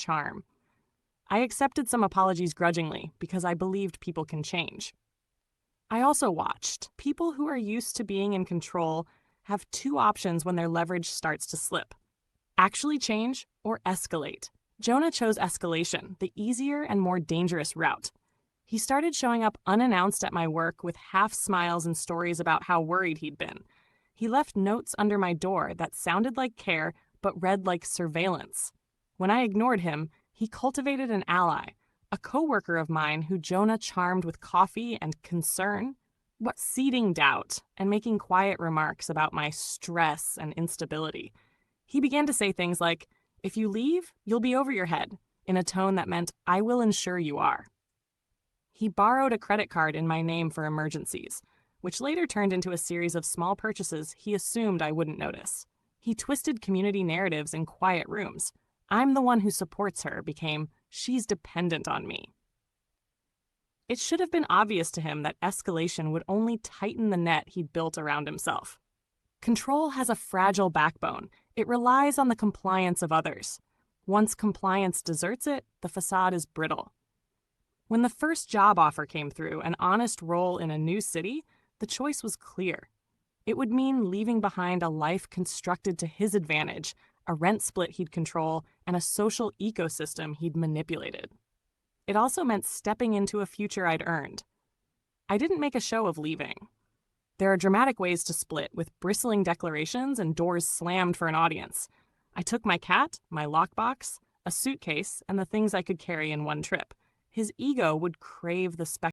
charm. I accepted some apologies grudgingly because I believed people can change. I also watched. People who are used to being in control have two options when their leverage starts to slip: actually change or escalate. Jonah chose escalation, the easier and more dangerous route. He started showing up unannounced at my work with half smiles and stories about how worried he'd been. He left notes under my door that sounded like care but read like surveillance. When I ignored him, he cultivated an ally, a coworker of mine who Jonah charmed with coffee and concern, but seeding doubt and making quiet remarks about my stress and instability. He began to say things like, "If you leave, you'll be over your head," in a tone that meant, "I will ensure you are." He borrowed a credit card in my name for emergencies, which later turned into a series of small purchases he assumed I wouldn't notice. He twisted community narratives in quiet rooms. "I'm the one who supports her" became, "She's dependent on me." It should have been obvious to him that escalation would only tighten the net he'd built around himself. Control has a fragile backbone. It relies on the compliance of others. Once compliance deserts it, the facade is brittle. When the first job offer came through, an honest role in a new city, the choice was clear. It would mean leaving behind a life constructed to his advantage, a rent split he'd control, and a social ecosystem he'd manipulated. It also meant stepping into a future I'd earned. I didn't make a show of leaving. There are dramatic ways to split, with bristling declarations and doors slammed for an audience. I took my cat, my lockbox, a suitcase, and the things I could carry in one trip. His ego would crave the spectacle.